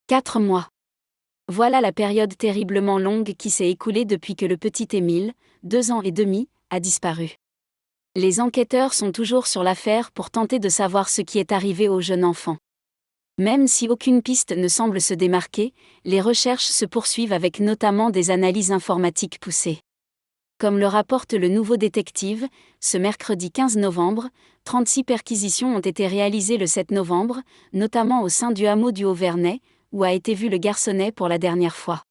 4 mois. Voilà la période terriblement longue qui s'est écoulée depuis que le petit Émile, 2 ans et demi, a disparu. Les enquêteurs sont toujours sur l'affaire pour tenter de savoir ce qui est arrivé au jeune enfant. Même si aucune piste ne semble se démarquer, les recherches se poursuivent avec notamment des analyses informatiques poussées. Comme le rapporte le Nouveau Détective, ce mercredi 15 novembre, 36 perquisitions ont été réalisées le 7 novembre, notamment au sein du hameau du Haut-Vernay, où a été vu le garçonnet pour la dernière fois.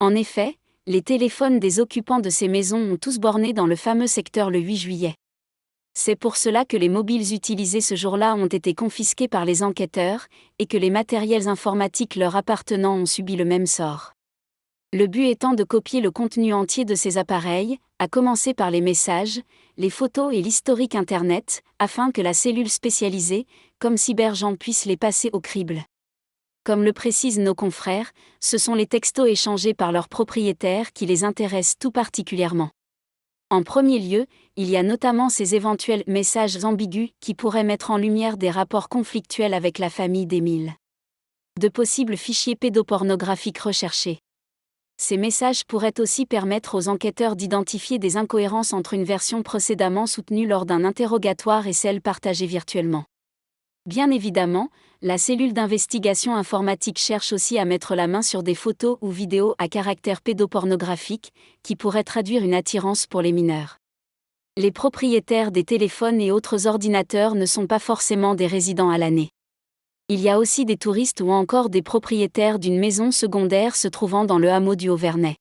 En effet, les téléphones des occupants de ces maisons ont tous borné dans le fameux secteur le 8 juillet. C'est pour cela que les mobiles utilisés ce jour-là ont été confisqués par les enquêteurs, et que les matériels informatiques leur appartenant ont subi le même sort. Le but étant de copier le contenu entier de ces appareils, à commencer par les messages, les photos et l'historique Internet, afin que la cellule spécialisée, comme Cybergen, puisse les passer au crible. Comme le précisent nos confrères, ce sont les textos échangés par leurs propriétaires qui les intéressent tout particulièrement. En premier lieu, il y a notamment ces éventuels messages ambigus qui pourraient mettre en lumière des rapports conflictuels avec la famille d'Émile. De possibles fichiers pédopornographiques recherchés. Ces messages pourraient aussi permettre aux enquêteurs d'identifier des incohérences entre une version précédemment soutenue lors d'un interrogatoire et celle partagée virtuellement. Bien évidemment, la cellule d'investigation informatique cherche aussi à mettre la main sur des photos ou vidéos à caractère pédopornographique, qui pourraient traduire une attirance pour les mineurs. Les propriétaires des téléphones et autres ordinateurs ne sont pas forcément des résidents à l'année. Il y a aussi des touristes ou encore des propriétaires d'une maison secondaire se trouvant dans le hameau du Haut-Vernay.